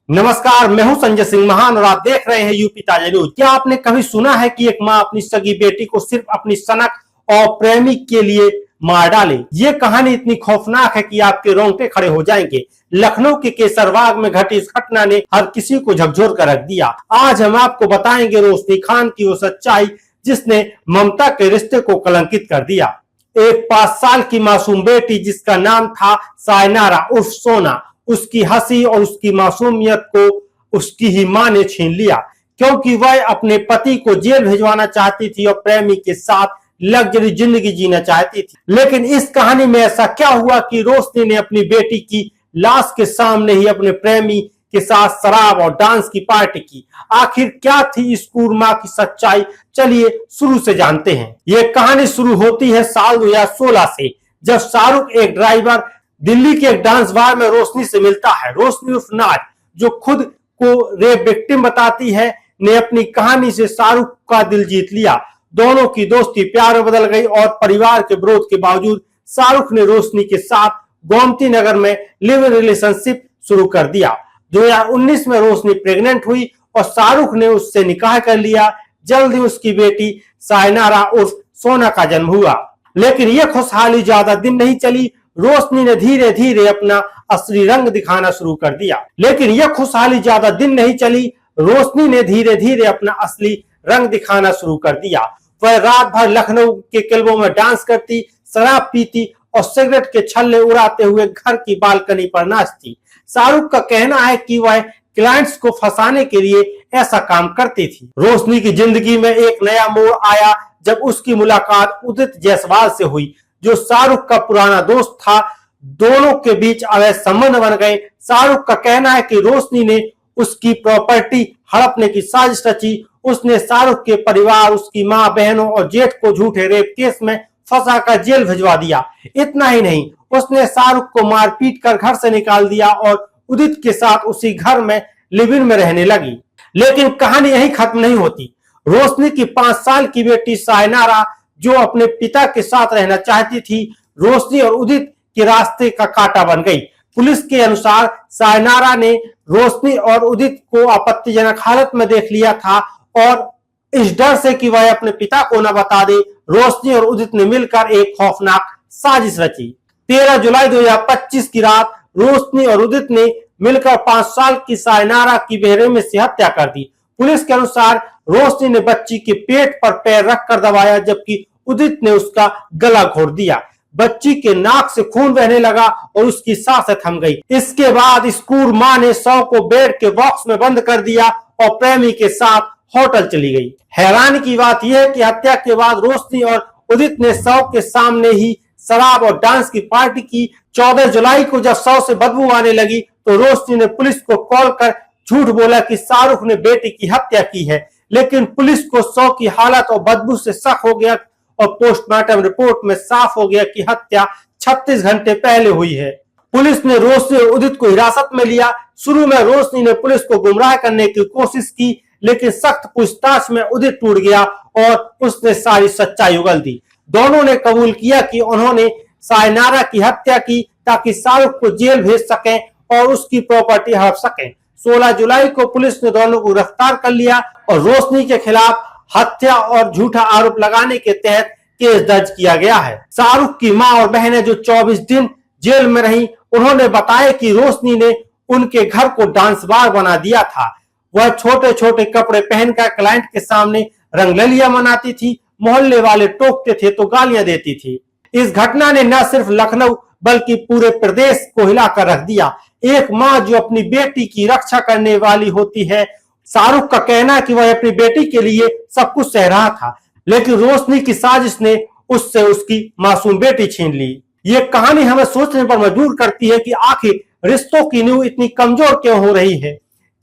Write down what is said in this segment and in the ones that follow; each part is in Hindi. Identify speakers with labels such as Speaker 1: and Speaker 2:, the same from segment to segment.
Speaker 1: नमस्कार, मैं हूं संजय सिंह महान और आप देख रहे हैं यूपी ताजा न्यूज। क्या आपने कभी सुना है कि एक मां अपनी सगी बेटी को सिर्फ अपनी सनक और प्रेमी के लिए मार डाले? ये कहानी इतनी खौफनाक है कि आपके रोंगटे खड़े हो जाएंगे। लखनऊ के केसरबाग में घटी इस घटना ने हर किसी को झकझोर कर रख दिया। आज हम आपको बताएंगे रोशनी खान की वो सच्चाई जिसने ममता के रिश्ते को कलंकित कर दिया। एक 5 साल की मासूम बेटी जिसका नाम था सायनारा उर्फ सोना, उसकी हंसी और उसकी मासूमियत को उसकी ही मां ने छीन लिया, क्योंकि वह अपने पति को जेल भिजवाना चाहती थी और प्रेमी के साथ लग्जरी जिंदगी जीना चाहती थी। लेकिन इस कहानी में ऐसा क्या हुआ कि रोशनी ने अपनी बेटी की लाश के सामने ही अपने प्रेमी के साथ शराब और डांस की पार्टी की? आखिर क्या थी इस क्रूर मां की सच्चाई? चलिए शुरू से जानते हैं। यह कहानी शुरू होती है साल 2016 से, जब शाहरुख एक ड्राइवर दिल्ली के एक डांस बार में रोशनी से मिलता है। रोशनी उर्फ नाज, जो खुद को रेप विक्टिम बताती है, ने अपनी कहानी से शाहरुख का दिल जीत लिया। दोनों की दोस्ती प्यार में बदल गई और परिवार के विरोध के बावजूद शाहरुख ने रोशनी के साथ गोमती नगर में लिव इन रिलेशनशिप शुरू कर दिया। 2019 में रोशनी प्रेग्नेंट हुई और शाहरुख ने उससे निकाह कर लिया। जल्द ही उसकी बेटी सायनारा उर्फ सोना का जन्म हुआ। लेकिन यह खुशहाली ज्यादा दिन नहीं चली। रोशनी ने धीरे धीरे अपना असली रंग दिखाना शुरू कर दिया। लेकिन यह खुशहाली ज्यादा दिन नहीं चली। रोशनी ने धीरे धीरे अपना असली रंग दिखाना शुरू कर दिया। वह रात भर लखनऊ के क्लबों में डांस करती, शराब पीती और सिगरेट के छल्ले उड़ाते हुए घर की बालकनी पर नाचती। शाहरुख का कहना है कि वह क्लाइंट्स को फंसाने के लिए ऐसा काम करती थी। रोशनी की जिंदगी में एक नया मोड़ आया जब उसकी मुलाकात उदित जायसवाल से हुई, जो शाहरुख का पुराना दोस्त था। दोनों के बीच अवैध संबंध बन गए। शाहरुख का कहना है कि रोशनी ने उसकी प्रॉपर्टी हड़पने की साजिश रची। उसने शाहरुख के परिवार, उसकी मां, बहनों और जेठ को झूठे रेप केस में फंसाकर जेल भिजवा दिया। इतना ही नहीं, उसने शाहरुख को मारपीट कर घर से निकाल दिया और उदित के साथ उसी घर में लिव इन में रहने लगी। लेकिन कहानी यही खत्म नहीं होती। रोशनी की 5 साल की बेटी सायनारा, जो अपने पिता के साथ रहना चाहती थी, रोशनी और उदित के रास्ते का कांटा बन गई। पुलिस के अनुसार सायनारा ने रोशनी और उदित को आपत्तिजनक हालत में देख लिया था और इस डर से कि वह अपने पिता को न बता दे, रोशनी और उदित ने मिलकर एक खौफनाक साजिश रची। 13 जुलाई 2025 की रात रोशनी और उदित ने मिलकर 5 साल की सायनारा की बेरहमी से हत्या कर दी। पुलिस के अनुसार रोशनी ने बच्ची के पेट पर पैर रखकर दबाया, जबकि उदित ने उसका गला घोट दिया। बच्ची के नाक से खून बहने लगा और उसकी सांसें थम गई। इसके बाद इस क्रूर मां ने शव को बेड के बॉक्स में बंद कर दिया और प्रेमी के साथ होटल चली गई। हैरानी की बात यह है कि हत्या के बाद रोशनी और उदित ने शव के सामने ही शराब और डांस की पार्टी की। 14 जुलाई को जब शव से बदबू आने लगी तो रोशनी ने पुलिस को कॉल कर झूठ बोला कि शाहरुख ने बेटी की हत्या की है। लेकिन पुलिस को शव की हालत और बदबू से शक हो गया और पोस्टमार्टम रिपोर्ट में साफ हो गया कि हत्या 36 घंटे पहले हुई है। पुलिस ने रोशनी और उदित को हिरासत में लिया। शुरू में रोशनी ने पुलिस को गुमराह करने की कोशिश की, लेकिन सख्त पूछताछ में उदित टूट गया और उसने सारी सच्चाई उगल दी। दोनों ने कबूल किया कि उन्होंने सायनारा की हत्या की ताकि शाहरुख को जेल भेज सकें और उसकी प्रॉपर्टी हड़प सकें। 16 जुलाई को पुलिस ने दोनों को गिरफ्तार कर लिया और रोशनी के खिलाफ हत्या और झूठा आरोप लगाने के तहत केस दर्ज किया गया है। शाहरुख की मां और बहनें जो 24 दिन जेल में रही, उन्होंने बताया कि रोशनी ने उनके घर को डांस बार बना दिया था। वह छोटे छोटे कपड़े पहनकर क्लाइंट के सामने रंगरलियां मनाती थी। मोहल्ले वाले टोकते थे तो गालियां देती थी। इस घटना ने न सिर्फ लखनऊ बल्कि पूरे प्रदेश को हिलाकर रख दिया। एक मां जो अपनी बेटी की रक्षा करने वाली होती है। शाहरुख का कहना है कि वह अपनी बेटी के लिए सब कुछ सह रहा था, लेकिन रोशनी की साजिश ने उससे उसकी मासूम बेटी छीन ली। ये कहानी हमें सोचने पर मजबूर करती है कि आखिर रिश्तों की नींव इतनी कमजोर क्यों हो रही है?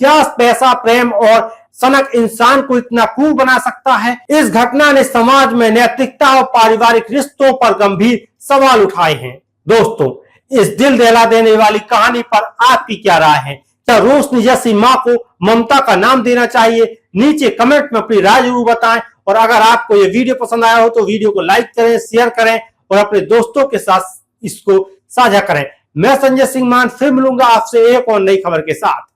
Speaker 1: क्या पैसा, प्रेम और सनक इंसान को इतना क्रूर बना सकता है? इस घटना ने समाज में नैतिकता और पारिवारिक रिश्तों पर गंभीर सवाल उठाए हैं। दोस्तों, इस दिल दहला देने वाली कहानी पर आपकी क्या राय है? क्या रोशनी जैसी मां को ममता का नाम देना चाहिए? नीचे कमेंट में अपनी राय जरूर बताएं और अगर आपको ये वीडियो पसंद आया हो तो वीडियो को लाइक करें, शेयर करें और अपने दोस्तों के साथ इसको साझा करें। मैं संजय सिंह मान फिर मिलूंगा आपसे एक और नई खबर के साथ।